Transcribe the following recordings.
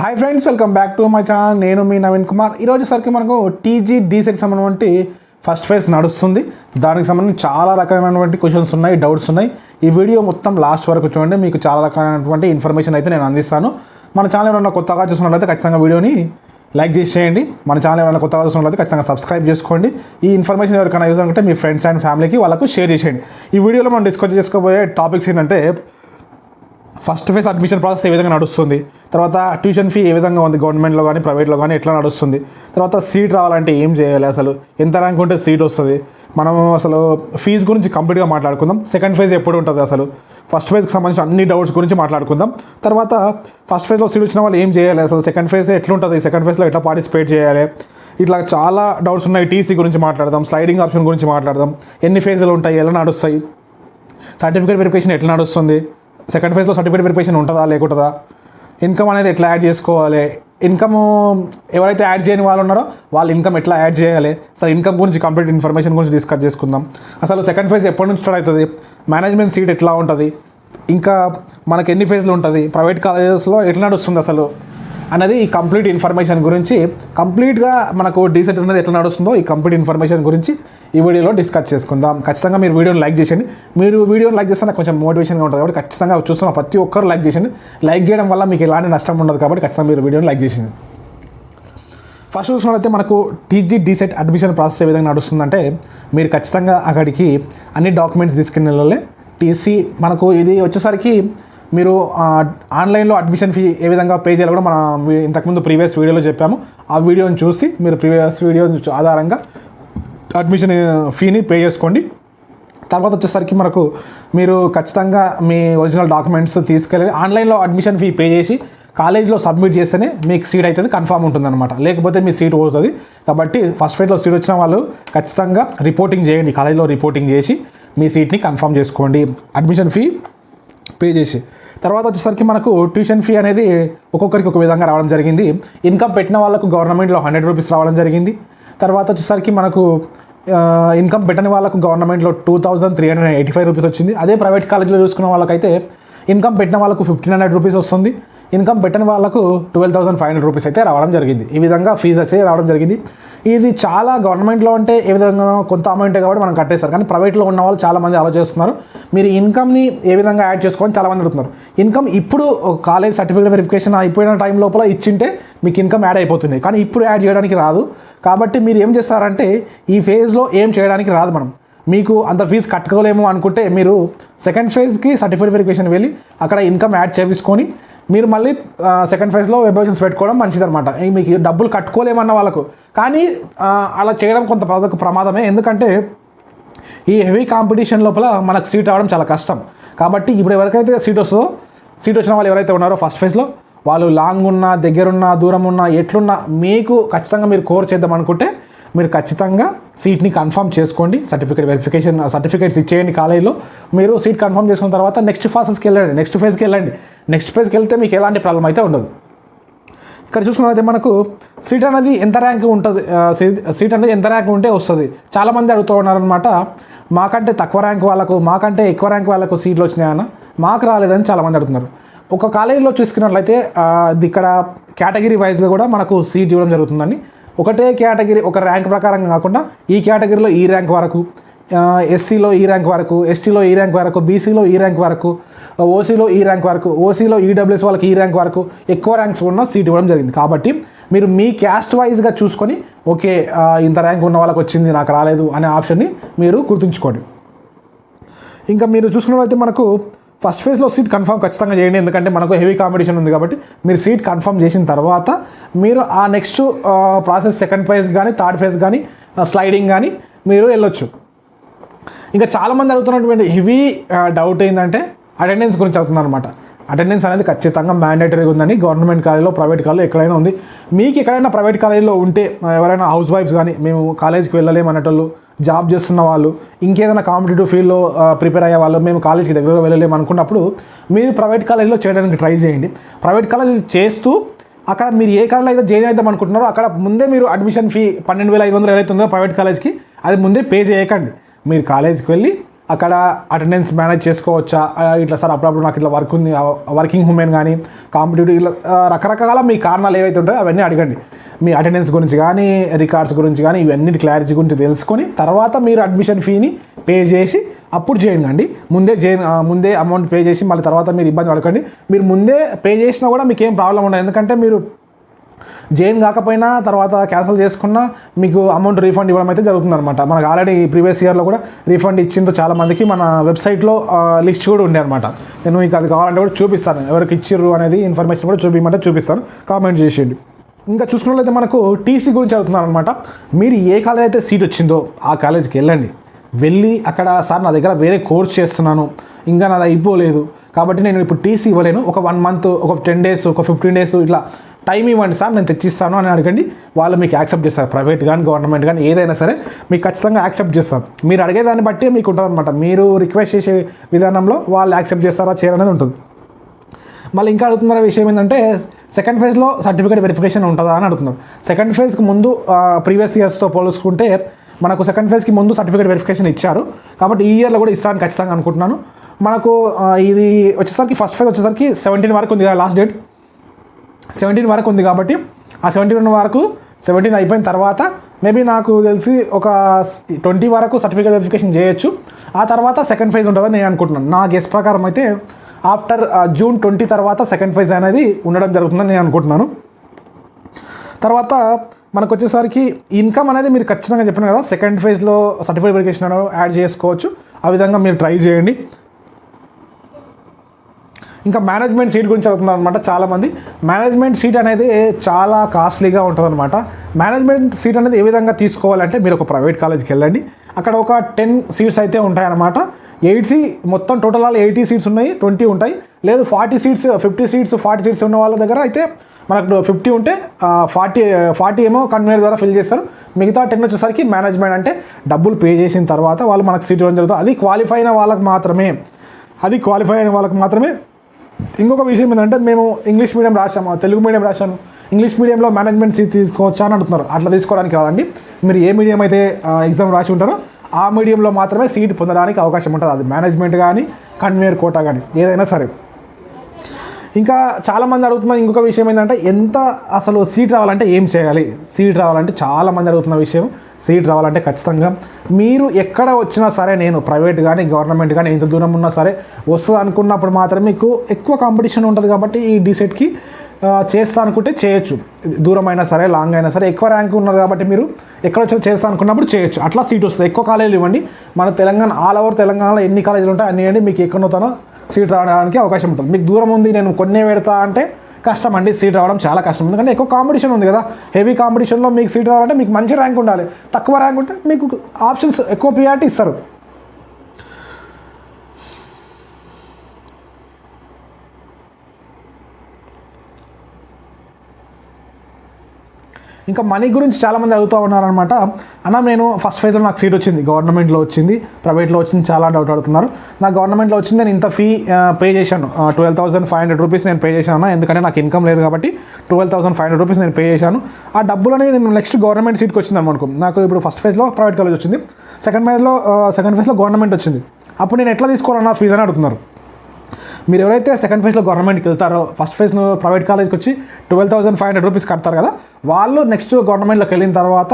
Hi friends, welcome back to my channel. నేను మీ నవీన్ కుమార్. ఈరోజు సరికి మనకు టీజీ డీసెట్ సంబంధించి ఫస్ట్ ఫేజ్ నడుస్తుంది. దానికి సంబంధించి చాలా రకమైనటువంటి క్వశ్చన్స్ ఉన్నాయి, డౌట్స్ ఉన్నాయి. ఈ వీడియో మొత్తం లాస్ట్ వరకు చూడండి, మీకు చాలా రకమైనటువంటి ఇన్ఫర్మేషన్ అయితే నేను అందిస్తాను. మన ఛానల్ ఏమైనా కొత్తగా చూస్తున్నట్లయితే ఖచ్చితంగా వీడియోని లైక్ చేసేయండి. మన ఛానల్ ఏమైనా కొత్తగా చూస్తున్నట్లయితే ఖచ్చితంగా సబ్స్క్రైబ్ చేసుకోండి. ఈ ఇన్ఫర్మేషన్ ఎవరికైనా యూజ్ అనుకుంటే మీ ఫ్రెండ్స్ అండ్ ఫ్యామిలీకి వాళ్ళకు షేర్ చేసేయండి. ఈ వీడియోలో మనం డిస్కస్ చేసుకోబోయే టాపిక్స్ ఏంటంటే, ఫస్ట్ ఫేజ్ అడ్మిషన్ ప్రాసెస్ ఏ విధంగా నడుస్తుంది, తర్వాత ట్యూషన్ ఫీ ఏ విధంగా ఉంది గవర్నమెంట్లో కానీ ప్రైవేట్లో కానీ ఎట్లా నడుస్తుంది, తర్వాత సీట్ రావాలంటే ఏం చేయాలి, అసలు ఎంత ర్యాంక్ ఉంటే సీట్ వస్తుంది, మనం అసలు ఫీజు గురించి కంప్లీట్గా మాట్లాడుకుందాం. సెకండ్ ఫేజ్ ఎప్పుడు ఉంటుంది, అసలు ఫస్ట్ ఫేజ్కి సంబంధించిన అన్ని డౌట్స్ గురించి మాట్లాడుకుందాం. తర్వాత ఫస్ట్ ఫేజ్లో సీట్ వచ్చిన వాళ్ళు ఏం చేయాలి, అసలు సెకండ్ ఫేజ్ ఎట్లుంటుంది, సెకండ్ ఫేజ్లో ఎట్లా పార్టిసిపేట్ చేయాలి, ఇట్లా చాలా డౌట్స్ ఉన్నాయి. టీసీ గురించి మాట్లాడదాం, స్లైడింగ్ ఆప్షన్ గురించి మాట్లాడదాం, ఎన్ని ఫేజ్లు ఉంటాయి, ఎలా నడుస్తాయి, సర్టిఫికేట్ వెరిఫికేషన్ ఎట్లా నడుస్తుంది, సెకండ్ ఫేజ్లో సర్టిఫికేట్ వెరిఫికేషన్ ఉంటుందా లేకుంటుందా, ఇన్కమ్ అనేది ఎట్లా యాడ్ చేసుకోవాలి, ఇన్కమ్ ఎవరైతే యాడ్ చేయని వాళ్ళు ఉన్నారో వాళ్ళు ఇన్కమ్ ఎట్లా యాడ్ చేయాలి, అసలు ఇన్కమ్ గురించి కంప్లీట్ ఇన్ఫర్మేషన్ గురించి డిస్కస్ చేసుకుందాం. అసలు సెకండ్ ఫేజ్ ఎప్పటి నుంచి స్టార్ట్ అవుతుంది, మేనేజ్మెంట్ సీట్ ఎట్లా ఉంటుంది, ఇంకా మనకి ఎన్ని ఫేజ్లు ఉంటుంది, ప్రైవేట్ కాలేజెస్లో ఎట్లా నడుస్తుంది అసలు అనేది ఈ కంప్లీట్ ఇన్ఫర్మేషన్ గురించి, కంప్లీట్గా మనకు డీసెట్ అనేది ఎట్లా నడుస్తుందో ఈ కంప్లీట్ ఇన్ఫర్మేషన్ గురించి ఈ వీడియోలో డిస్కస్ చేసుకుందాం. ఖచ్చితంగా మీరు వీడియోని లైక్ చేయండి. మీరు వీడియోని లైక్ చేస్తే నాకు కొంచెం మోటివేషన్గా ఉంటుంది కాబట్టి ఖచ్చితంగా చూస్తున్న ప్రతి ఒక్కరు లైక్ చేయండి. లైక్ చేయడం వల్ల మీకు ఎలాంటి నష్టం ఉండదు కాబట్టి ఖచ్చితంగా మీరు వీడియోని లైక్ చేయండి. ఫస్ట్ చూసినట్లయితే మనకు టీజీ డీసెట్ అడ్మిషన్ ప్రాసెస్ ఏ విధంగా నడుస్తుందంటే, మీరు ఖచ్చితంగా అక్కడికి అన్ని డాక్యుమెంట్స్ తీసుకుని వెళ్ళాలి. టీసీ మనకు ఇది వచ్చేసరికి మీరు ఆన్లైన్లో అడ్మిషన్ ఫీ ఏ విధంగా పే చేయాలో కూడా మనం ఇంతకుముందు ప్రీవియస్ వీడియోలో చెప్పాము. ఆ వీడియోని చూసి మీరు ప్రీవియస్ వీడియో ఆధారంగా అడ్మిషన్ ఫీని పే చేసుకోండి. తర్వాత వచ్చేసరికి మనకు మీరు ఖచ్చితంగా మీ ఒరిజినల్ డాక్యుమెంట్స్ తీసుకెళ్ళి ఆన్లైన్లో అడ్మిషన్ ఫీ పే చేసి కాలేజ్లో సబ్మిట్ చేస్తేనే మీకు సీట్ అయితే కన్ఫామ్ ఉంటుందన్నమాట, లేకపోతే మీ సీట్ పోతుంది. కాబట్టి ఫస్ట్ ఫేజ్లో సీట్ వచ్చిన వాళ్ళు ఖచ్చితంగా రిపోర్టింగ్ చేయండి, కాలేజ్లో రిపోర్టింగ్ చేసి మీ సీట్ని కన్ఫామ్ చేసుకోండి అడ్మిషన్ ఫీ పే చేసి. తర్వాత వచ్చేసరికి మనకు ట్యూషన్ ఫీ అనేది ఒక్కొక్కరికి ఒక విధంగా రావడం జరిగింది. ఇన్కమ్ పెట్టిన వాళ్ళకు గవర్నమెంట్లో 100 రూపీస్ రావడం జరిగింది. తర్వాత వచ్చేసరికి మనకు ఇన్కమ్ పెట్టని వాళ్ళకు గవర్నమెంట్లో 2385 రూపీస్ వచ్చింది. అదే ప్రైవేట్ కాలేజీలో చూసుకున్న వాళ్ళకైతే ఇన్కమ్ పెట్టిన వాళ్ళకు 1500 రూపీస్ వస్తుంది, ఇన్కమ్ పెట్టని వాళ్ళకు 12,500 రూపీస్ అయితే రావడం జరిగింది. ఈ విధంగా ఫీజు వచ్చి రావడం జరిగింది. ఇది చాలా గవర్నమెంట్లో అంటే ఏ విధంగా కొంత అమౌంటే కాబట్టి మనం కట్టేస్తారు, కానీ ప్రైవేట్లో ఉన్న వాళ్ళు చాలామంది ఆలోచిస్తున్నారు మీరు ఇన్కమ్ని ఏ విధంగా యాడ్ చేసుకోవాలని చాలామంది అడుగుతున్నారు. ఇన్కమ్ ఇప్పుడు కాలేజ్ సర్టిఫికేట్ వెరిఫికేషన్ అయిపోయిన టైం లోపల ఇచ్చింటే మీకు ఇన్కమ్ యాడ్ అయిపోతుంది, కానీ ఇప్పుడు యాడ్ చేయడానికి రాదు. కాబట్టి మీరు ఏం చేస్తారంటే ఈ ఫేజ్లో ఏం చేయడానికి రాదు. మనం మీకు అంత ఫీజు కట్టుకోలేము అనుకుంటే మీరు సెకండ్ ఫేజ్కి సర్టిఫికేట్ వెరిఫికేషన్ వెళ్ళి అక్కడ ఇన్కమ్ యాడ్ చేసుకొని మీరు మళ్ళీ సెకండ్ ఫేజ్లో వెరిఫికేషన్స్ పెట్టుకోవడం మంచిదన్నమాట. మీకు డబ్బులు కట్టుకోలేమన్న వాళ్ళకు, కానీ అలా చేయడం కొంత ప్రమాదమే. ఎందుకంటే ఈ హెవీ కాంపిటీషన్ లోపల మనకు సీట్ రావడం చాలా కష్టం. కాబట్టి ఇప్పుడు ఎవరికైతే సీట్ వస్తుందో, సీట్ వచ్చిన వాళ్ళు ఎవరైతే ఉన్నారో ఫస్ట్ ఫేజ్లో వాళ్ళు లాంగ్ ఉన్నా దగ్గరున్నా దూరం ఉన్నా ఎట్లున్నా మీకు ఖచ్చితంగా మీరు కోర్ చేద్దాం అనుకుంటే మీరు ఖచ్చితంగా సీట్ని కన్ఫర్మ్ చేసుకోండి. సర్టిఫికేట్ వెరిఫికేషన్ సర్టిఫికేట్స్ ఇచ్చేయండి కాలేజీలో. మీరు సీట్ కన్ఫర్మ్ చేసుకున్న తర్వాత నెక్స్ట్ ఫేజ్కి వెళ్ళండి. నెక్స్ట్ ఫేజ్కి వెళ్తే మీకు ఎలాంటి ప్రాబ్లం అయితే ఉండదు. ఇక్కడ చూసుకున్నట్లయితే మనకు సీట్ అనేది ఎంత ర్యాంక్ ఉంటుంది, సీట్ అనేది ఎంత ర్యాంక్ ఉంటే వస్తుంది. చాలామంది అడుగుతూ ఉన్నారనమాట, మాకంటే తక్కువ ర్యాంక్ వాళ్ళకు మాకంటే ఎక్కువ ర్యాంక్ వాళ్ళకు సీట్లు వచ్చినాయన్న, మాకు రాలేదని చాలామంది అడుగుతున్నారు. ఒక కాలేజీలో చూసుకున్నట్లయితే ఇక్కడ కేటగిరీ వైజ్గా కూడా మనకు సీట్ ఇవ్వడం జరుగుతుందండి. ఒకటే కేటగిరీ ఒక ర్యాంక్ ప్రకారం కాకుండా ఈ కేటగిరీలో ఈ ర్యాంక్ వరకు, ఎస్సీలో ఈ ర్యాంక్ వరకు, ఎస్టీలో ఈ ర్యాంక్ వరకు, బీసీలో ఈ ర్యాంక్ వరకు, ఓసీలో ఈ ర్యాంక్ వరకు, ఓసీలో ఈడబ్ల్యూఎస్ వాళ్ళకి ఈ ర్యాంక్ వరకు ఎక్కువ ర్యాంక్స్ ఉన్న సీట్ ఇవ్వడం జరిగింది. కాబట్టి మీరు మీ క్యాస్ట్ వైజ్గా చూసుకొని ఓకే ఇంత ర్యాంక్ ఉన్న వాళ్ళకి వచ్చింది నాకు రాలేదు అనే ఆప్షన్ని మీరు గుర్తుంచుకోండి. ఇంకా మీరు చూసుకున్నట్లయితే మనకు ఫస్ట్ ఫేజ్లో సీట్ కన్ఫర్మ్ ఖచ్చితంగా చేయండి, ఎందుకంటే మనకు హెవీ కాంపిటీషన్ ఉంది. కాబట్టి మీరు సీట్ కన్ఫర్మ్ చేసిన తర్వాత మీరు ఆ నెక్స్ట్ ప్రాసెస్ సెకండ్ ఫేజ్ కానీ థర్డ్ ఫేజ్ కానీ స్లైడింగ్ కానీ మీరు వెళ్ళొచ్చు. ఇంకా చాలామంది అడుగుతున్నటువంటి హెవీ డౌట్ ఏంటంటే అటెండెన్స్ గురించి అవుతుంది అనమాట. అటెండెన్స్ అనేది ఖచ్చితంగా మ్యాండేటరీగా ఉందని గవర్నమెంట్ కాలేజీలో ప్రైవేట్ కాలేజీలో ఎక్కడైనా ఉంది. మీకు ఎక్కడైనా ప్రైవేట్ కాలేజీలో ఉంటే ఎవరైనా హౌస్ వైఫ్స్ కానీ మేము కాలేజీకి వెళ్ళలేము అనేటోళ్ళు, జాబ్ చేస్తున్న వాళ్ళు, ఇంకేదైనా కాంపిటేటివ్ ఫీల్డ్లో ప్రిపేర్ అయ్యే వాళ్ళు మేము కాలేజీకి దగ్గరగా వెళ్ళలేము అనుకున్నప్పుడు మీరు ప్రైవేట్ కాలేజీలో చేయడానికి ట్రై చేయండి. ప్రైవేట్ కాలేజీ చేస్తూ అక్కడ మీరు ఏ కాలేజీలో అయితే జాయిన్ అవుతాం అనుకుంటున్నారో అక్కడ ముందే మీరు అడ్మిషన్ ఫీ 12,500 ఏదైతే ఉందో ప్రైవేట్ కాలేజ్కి అది ముందే పే చేయకండి. మీరు కాలేజీకి వెళ్ళి అక్కడ అటెండెన్స్ మేనేజ్ చేసుకోవచ్చా, ఇట్లా సార్ అప్పుడప్పుడు నాకు ఇట్లా వర్క్ ఉంది, వర్కింగ్ ఉమెన్ కానీ కాంపిటేటివ్ ఇట్లా రకరకాల మీ కారణాలు ఏవైతే ఉంటాయో అవన్నీ అడగండి. మీ అటెండెన్స్ గురించి కానీ రికార్డ్స్ గురించి కానీ ఇవన్నీ క్లారిటీ గురించి తెలుసుకొని తర్వాత మీరు అడ్మిషన్ ఫీని పే చేసి అప్పుడు చేయండి. ముందే అమౌంట్ పే చేసి మళ్ళీ తర్వాత మీరు ఇబ్బంది పడకండి. మీరు ముందే పే చేసినా కూడా మీకు ఏం ప్రాబ్లం ఉండదు. ఎందుకంటే మీరు జైన్ కాకపోయినా తర్వాత క్యాన్సిల్ చేసుకున్నా మీకు అమౌంట్ రీఫండ్ ఇవ్వడం అయితే జరుగుతుంది అనమాట. మనకు ఆల్రెడీ ప్రీవియస్ ఇయర్లో కూడా రీఫండ్ ఇచ్చిండ్రు చాలామందికి. మన వెబ్సైట్లో లిస్ట్ కూడా ఉండే అనమాట. నేను మీకు అది కావాలంటే కూడా చూపిస్తాను, ఎవరికి ఇచ్చిర్రు అనేది ఇన్ఫర్మేషన్ కూడా చూపిస్తాను, కామెంట్ చేసేయండి. ఇంకా చూసుకున్నట్లయితే మనకు టీసీ గురించి అడుగుతున్నారు అనమాట. మీరు ఏ కాలేజ్ అయితే సీట్ వచ్చిందో ఆ కాలేజ్కి వెళ్ళి అక్కడ సార్ నా దగ్గర వేరే కోర్స్ చేస్తున్నాను, ఇంకా నాది అయిపోలేదు కాబట్టి నేను ఇప్పుడు టీసీ ఇవ్వలేను, ఒక 1 month, ఒక 10 days, ఒక 15 days ఇట్లా టైం ఇవ్వండి సార్, నేను తెచ్చిస్తాను అని అడగండి. వాళ్ళు మీకు యాక్సెప్ట్ చేస్తారు. ప్రైవేట్ కానీ గవర్నమెంట్ కానీ ఏదైనా సరే మీకు ఖచ్చితంగా యాక్సెప్ట్ చేస్తారు. మీరు అడిగేదాన్ని బట్టి మీకు ఉంటుంది అనమాట. మీరు రిక్వెస్ట్ చేసే విధానంలో వాళ్ళు యాక్సెప్ట్ చేస్తారా చేయరనేది ఉంటుంది. మళ్ళీ ఇంకా అడుగుతున్న విషయం ఏంటంటే సెకండ్ ఫేజ్లో సర్టిఫికేట్ వెరిఫికేషన్ ఉంటుందా అని అడుగుతున్నారు. సెకండ్ ఫేజ్కి ముందు ప్రీవియస్ ఇయర్స్తో పోల్చుకుంటే మనకు సెకండ్ ఫేజ్కి ముందు సర్టిఫికేట్ వెరిఫికేషన్ ఇచ్చారు కాబట్టి ఈ ఇయర్లో కూడా ఇస్తారని ఖచ్చితంగా అనుకుంటున్నాను. మనకు ఇది వచ్చేసరికి ఫస్ట్ ఫేజ్ వచ్చేసరికి 17 వరకు ఉంది కదా, లాస్ట్ డేట్ 17 వరకు ఉంది కాబట్టి ఆ 17 వరకు 17 అయిపోయిన తర్వాత మేబీ నాకు తెలిసి ఒక 20 వరకు సర్టిఫికేట్ వెరిఫికేషన్ చేయొచ్చు. ఆ తర్వాత సెకండ్ ఫేజ్ ఉంటుందని నేను అనుకుంటున్నాను. నా గెస్ ప్రకారం అయితే ఆఫ్టర్ June 20 తర్వాత సెకండ్ ఫేజ్ అనేది ఉండడం జరుగుతుందని నేను అనుకుంటున్నాను. తర్వాత మనకు వచ్చేసరికి ఇన్కమ్ అనేది మీరు ఖచ్చితంగా చెప్పిన కదా, సెకండ్ ఫేజ్లో సర్టిఫికేట్ వెరిఫికేషన్ యాడ్ చేసుకోవచ్చు. ఆ విధంగా మీరు ట్రై చేయండి. ఇంకా మేనేజ్మెంట్ సీట్ గురించి అడుగుతున్నారు అనమాట చాలామంది. మేనేజ్మెంట్ సీట్ అనేది చాలా కాస్ట్లీగా ఉంటుంది అనమాట. మేనేజ్మెంట్ సీట్ అనేది ఏ విధంగా తీసుకోవాలంటే మీరు ఒక ప్రైవేట్ కాలేజ్కి వెళ్ళండి. అక్కడ ఒక 10 seats అయితే ఉంటాయన్నమాట. 80 మొత్తం టోటల్ 80 seats ఉన్నాయి, 20 ఉంటాయి. లేదు 40 seats 50 seats 40 seats ఉన్న వాళ్ళ దగ్గర అయితే మనకు 50 ఉంటే 40 ఏమో కన్వీనర్ ద్వారా ఫిల్ చేస్తారు. మిగతా 10 వచ్చేసరికి మేనేజ్మెంట్ అంటే డబ్బులు పే చేసిన తర్వాత వాళ్ళు మనకు సీట్ ఇవ్వడం జరుగుతుంది. అది క్వాలిఫై అయిన వాళ్ళకి మాత్రమే. ఇంకొక విషయం ఏంటంటే మేము ఇంగ్లీష్ మీడియం రాసాము, తెలుగు మీడియం రాశాను, ఇంగ్లీష్ మీడియంలో మేనేజ్మెంట్ సీట్ తీసుకోవచ్చా అని అడుగుతున్నారు. అట్లా తీసుకోవడానికి రాదండి. మీరు ఏ మీడియం అయితే ఎగ్జామ్ రాసి ఉంటారో ఆ మీడియంలో మాత్రమే సీట్ పొందడానికి అవకాశం ఉంటుంది. అది మేనేజ్మెంట్ కానీ కన్వేయర్ కోటా కానీ ఏదైనా సరే. ఇంకా చాలామంది అడుగుతున్న ఇంకొక విషయం ఏంటంటే అసలు సీట్ రావాలంటే ఏం చేయాలి? సీట్ రావాలంటే చాలామంది అడుగుతున్న విషయం, సీట్ రావాలంటే ఖచ్చితంగా మీరు ఎక్కడ వచ్చినా సరే, నేను ప్రైవేట్ కానీ గవర్నమెంట్ కానీ ఎంత దూరం ఉన్నా సరే వస్తుంది అనుకున్నప్పుడు మాత్రమే మీకు ఎక్కువ కాంపిటీషన్ ఉంటుంది. కాబట్టి ఈ డీసెట్కి చేస్తా అనుకుంటే చేయొచ్చు. దూరం అయినా సరే లాంగ్ అయినా సరే ఎక్కువ ర్యాంక్ ఉన్నది కాబట్టి మీరు ఎక్కడ వచ్చి చేస్తా అనుకున్నప్పుడు చేయొచ్చు. అట్లా సీట్ వస్తుంది. ఎక్కువ కాలేజీలు ఇవ్వండి. మన తెలంగాణ ఆల్ ఓవర్ తెలంగాణలో ఎన్ని కాలేజీలు ఉంటాయి అన్ని ఇవ్వండి. మీకు ఎక్కడోతానో సీట్ రావడానికి అవకాశం ఉంటుంది. మీకు దూరం ఉంది, నేను కొన్నే పెడతా అంటే కష్టం అండి. సీట్ రావడం చాలా కష్టం. ఎందుకంటే ఎక్కువ కాంపిటీషన్ ఉంది కదా. హెవీ కాంపిటీషన్లో మీకు సీట్ రావాలంటే మీకు మంచి ర్యాంక్ ఉండాలి. తక్కువ ర్యాంక్ ఉంటే మీకు ఆప్షన్స్ ఎక్కువ ప్రియారిటీ ఇస్తారు. ఇంకా మనీ గురించి చాలామంది అడుగుతూ ఉన్నారనమాట. అన్న నేను ఫస్ట్ ఫేజ్లో నాకు సీట్ వచ్చింది, గవర్నమెంట్లో వచ్చింది, ప్రైవేట్లో వచ్చింది, చాలా డౌట్ అడుగుతున్నారు. నాకు గవర్నమెంట్లో వచ్చింది, నేను ఇంత ఫీ పే చేశాను, 12,500 రూపీస్ నేను పే చేశాను. ఎందుకంటే నాకు ఇన్కమ్ లేదు కాబట్టి 12,500 రూపీస్ నేను పే చేశాను. ఆ డబ్బులని నేను నెక్స్ట్ గవర్నమెంట్ సీట్కి వచ్చింది అనుకో. నాకు ఇప్పుడు ఫస్ట్ ఫేజ్లో ప్రైవేట్ కాలేజ్ వచ్చింది, సెకండ్ ఫేజ్లో గవర్నమెంట్ వచ్చింది. అప్పుడు నేను ఎట్లా తీసుకోవాలన్న ఫీజు అని అడుగుతున్నారు. మీరు ఎవరైతే సెకండ్ ఫేజ్లో గవర్నమెంట్కి వెళ్తారో ఫస్ట్ ఫేజ్ ప్రైవేట్ కాలేజ్కి వచ్చి 12,500 రూపీస్ కడతారు కదా, వాళ్ళు నెక్స్ట్ గవర్నమెంట్లోకి వెళ్ళిన తర్వాత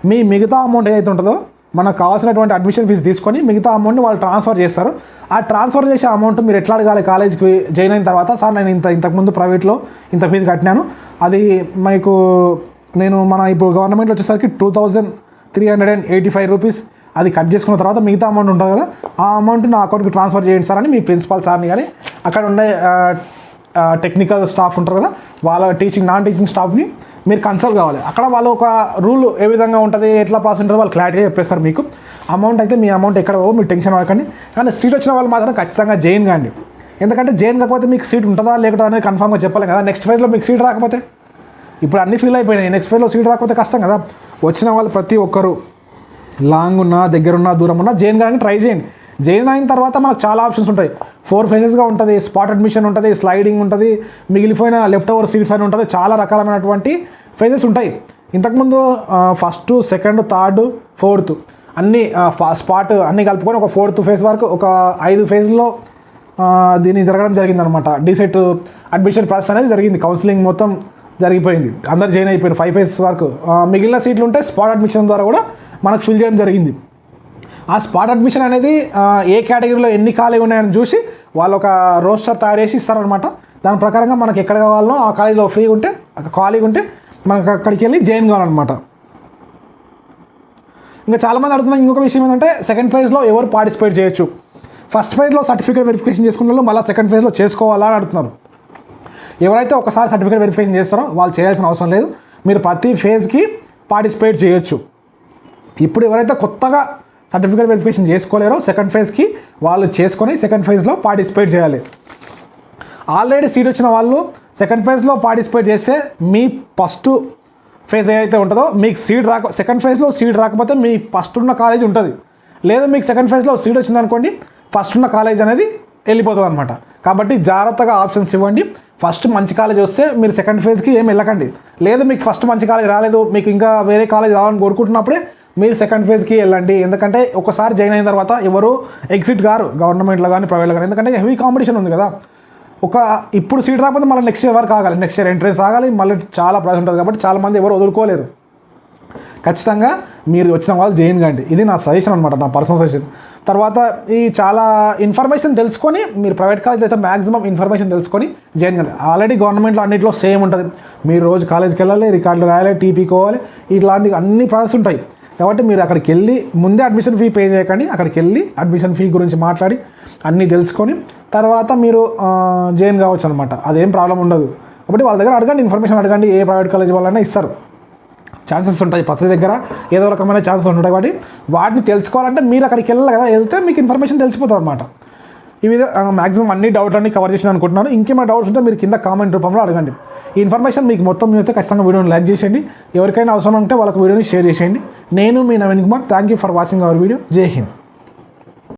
మీ మిగతా అమౌంట్ ఏదైతే ఉంటుందో మనకు కావాల్సినటువంటి అడ్మిషన్ ఫీజు తీసుకొని మిగతా అమౌంట్ని వాళ్ళు ట్రాన్స్ఫర్ చేస్తారు. ఆ ట్రాన్స్ఫర్ చేసే అమౌంట్ మీరు ఎట్లా అడగాలి? కాలేజ్కి జాయిన్ అయిన తర్వాత, సార్ నేను ఇంతకుముందు ప్రైవేట్లో ఇంత ఫీజు కట్టినాను, అది మీకు మన ఇప్పుడు గవర్నమెంట్లో వచ్చేసరికి 2,385 రూపీస్ అది కట్ చేసుకున్న తర్వాత మిగతా అమౌంట్ ఉంటుంది కదా, ఆ అమౌంట్ నా అకౌంట్కి ట్రాన్స్ఫర్ చేయండి సార్ అని మీ ప్రిన్సిపాల్ సార్ని కానీ అక్కడ ఉండే టెక్నికల్ స్టాఫ్ ఉంటారు కదా, వాళ్ళ నాన్ టీచింగ్ స్టాఫ్ని మీరు కన్సల్ట్ కావాలి. అక్కడ వాళ్ళు ఒక రూల్ ఏ విధంగా ఉంటుంది, ఎట్లా ప్రాసెస్ ఉంటుందో వాళ్ళు క్లారిటీగా చెప్పేస్తారు మీకు. అమౌంట్ అయితే మీ అమౌంట్ ఎక్కడ మీరు టెన్షన్ అవ్వకండి. కానీ సీట్ వచ్చిన వాళ్ళు మాత్రం ఖచ్చితంగా జాయిన్ కాండి. ఎందుకంటే జాయిన్ కాకపోతే మీకు సీట్ ఉంటుందా లేకుండా అనేది కన్ఫామ్గా చెప్పలేం కదా. నెక్స్ట్ ఫేజ్లో మీకు సీట్ రాకపోతే, ఇప్పుడు అన్ని ఫీల్ అయిపోయినాయి, నెక్స్ట్ ఫేజ్లో సీట్ రాకపోతే కష్టం కదా. వచ్చిన వాళ్ళు ప్రతి ఒక్కరు లాంగ్ ఉన్నా దగ్గరున్నా దూరం ఉన్నా జాయిన్ కానీ ట్రై చేయండి. జాయిన్ అయిన తర్వాత మనకు చాలా ఆప్షన్స్ ఉంటాయి. 4 phases ఉంటుంది. స్పాట్ అడ్మిషన్ ఉంటుంది, స్లైడింగ్ ఉంటుంది, మిగిలిపోయిన లెఫ్ట్ ఓవర్ సీట్స్ అని ఉంటుంది. చాలా రకాలైనటువంటి ఫేజెస్ ఉంటాయి. ఇంతకుముందు 1st, 2nd, 3rd, 4th అన్ని స్పాట్ అన్నీ కలుపుకొని ఒక 4th ఫేజ్ వరకు ఒక 5 ఫేజ్లో దీన్ని జరగడం జరిగిందనమాట. డీసెట్ అడ్మిషన్ ప్రాసెస్ అనేది జరిగింది, కౌన్సిలింగ్ మొత్తం జరిగిపోయింది, అందరు జాయిన్ అయిపోయారు 5 ఫేజ్ వరకు. మిగిలిన సీట్లు ఉంటే స్పాట్ అడ్మిషన్ ద్వారా కూడా మనకు ఫిల్ చేయడం జరిగింది. ఆ స్పాట్ అడ్మిషన్ అనేది ఏ కేటగిరీలో ఎన్ని ఖాళీ ఉన్నాయని చూసి వాళ్ళు ఒక రోస్టర్ తయారు చేసి ఇస్తారనమాట. దాని ప్రకారంగా మనకి ఎక్కడ కావాలనో ఆ కాలేజీలో ఫ్రీ ఉంటే ఖాళీగా ఉంటే మనకు అక్కడికి వెళ్ళి జాయిన్ కావాలన్నమాట. ఇంకా చాలామంది అడుగుతున్న ఇంకొక విషయం ఏంటంటే సెకండ్ ఫేజ్లో ఎవరు పార్టిసిపేట్ చేయొచ్చు. ఫస్ట్ ఫేజ్లో సర్టిఫికేట్ వెరిఫికేషన్ చేసుకున్న వాళ్ళు మళ్ళీ సెకండ్ ఫేజ్లో చేసుకోవాలా అని అడుగుతున్నారు. ఎవరైతే ఒకసారి సర్టిఫికేట్ వెరిఫికేషన్ చేస్తారో వాళ్ళు చేయాల్సిన అవసరం లేదు, మీరు ప్రతి ఫేజ్కి పార్టిసిపేట్ చేయొచ్చు. ఇప్పుడు ఎవరైతే కొత్తగా సర్టిఫికేట్ వెరిఫికేషన్ చేసుకోలేరో సెకండ్ ఫేజ్కి వాళ్ళు చేసుకొని సెకండ్ ఫేజ్లో పార్టిసిపేట్ చేయాలి. ఆల్రెడీ సీట్ వచ్చిన వాళ్ళు సెకండ్ ఫేజ్లో పార్టిసిపేట్ చేస్తే మీ ఫస్ట్ ఫేజ్ ఏదైతే ఉంటుందో మీకు సెకండ్ ఫేజ్లో సీట్ రాకపోతే మీ ఫస్ట్ ఉన్న కాలేజ్ ఉంటుంది, లేదు మీకు సెకండ్ ఫేజ్లో సీట్ వచ్చిందనుకోండి ఫస్ట్ ఉన్న కాలేజ్ అనేది వెళ్ళిపోతుంది అనమాట. కాబట్టి జాగ్రత్తగా ఆప్షన్స్ ఇవ్వండి. ఫస్ట్ మంచి కాలేజ్ వస్తే మీరు సెకండ్ ఫేజ్కి ఏం వెళ్ళకండి, లేదు మీకు ఫస్ట్ మంచి కాలేజ్ రాలేదు మీకు ఇంకా వేరే కాలేజ్ రావాలని కోరుకుంటున్నప్పుడే మీరు సెకండ్ ఫేజ్కి వెళ్ళండి. ఎందుకంటే ఒకసారి జాయిన్ అయిన తర్వాత ఎవరు ఎగ్జిట్ గారు గవర్నమెంట్లో కానీ ప్రైవేట్లో కానీ, ఎందుకంటే హెవీ కాంపిటీషన్ ఉంది కదా. ఇప్పుడు సీట్ రాకపోతే మళ్ళీ నెక్స్ట్ ఇయర్ వరకు ఆగాలి, నెక్స్ట్ ఇయర్ ఎంట్రెన్స్ ఆగాలి, మళ్ళీ చాలా ప్రాసెస్ ఉంటుంది. కాబట్టి చాలామంది ఎవరు వదులుకోలేరు. ఖచ్చితంగా మీరు వచ్చిన వాళ్ళు జాయిన్ కండి, ఇది నా సజెషన్ అనమాట, నా పర్సనల్ సజెషన్. తర్వాత ఈ చాలా ఇన్ఫర్మేషన్ తెలుసుకొని మీరు ప్రైవేట్ కాలేజ్ అయితే మ్యాక్సిమం ఇన్ఫర్మేషన్ తెలుసుకొని జాయిన్ కండి. ఆల్రెడీ గవర్నమెంట్లో అన్నింటిలో సేమ్ ఉంటుంది, మీరు రోజు కాలేజ్కి వెళ్ళాలి, రికార్డులు రాయాలి, టీపీ కోవాలి, ఇట్లాంటి అన్ని ప్రాసెస్ ఉంటాయి. కాబట్టి మీరు అక్కడికి వెళ్ళి ముందే అడ్మిషన్ ఫీ పే చేయకండి, అక్కడికి వెళ్ళి అడ్మిషన్ ఫీ గురించి మాట్లాడి అన్నీ తెలుసుకొని తర్వాత మీరు జాయిన్ కావచ్చు అనమాట. అదేం ప్రాబ్లం ఉండదు. కాబట్టి వాళ్ళ దగ్గర అడగండి, ఇన్ఫర్మేషన్ అడగండి, ఏ ప్రైవేట్ కాలేజ్ వాళ్ళైనా ఇస్తారు. ఛాన్సెస్ ఉంటాయి, ప్రతి దగ్గర ఏదో రకమైన ఛాన్సెస్ ఉంటాయి. కాబట్టి వాటిని తెలుసుకోవాలంటే మీరు అక్కడికి వెళ్ళాలి కదా, వెళ్తే మీకు ఇన్ఫర్మేషన్ తెలిసిపోతుంది అనమాట. ఈ విధంగా మ్యాక్సిమం అన్ని డౌట్లన్నీ కవర్ చేసిన అనుకుంటున్నాను. ఇంకేమైనా డౌట్స్ ఉంటే మీరు కింద కామెంట్ రూపంలో అడగండి. ఈ ఇన్ఫర్మేషన్ మీకు మొత్తం అయితే ఖచ్చితంగా వీడియోని లైక్ చేసేయండి, ఎవరికైనా అవసరం ఉంటే వాళ్ళకి వీడియోని షేర్ చేసేయండి. నేను మీ Naveen Kumar, thank you for watching our video. జై హింద్.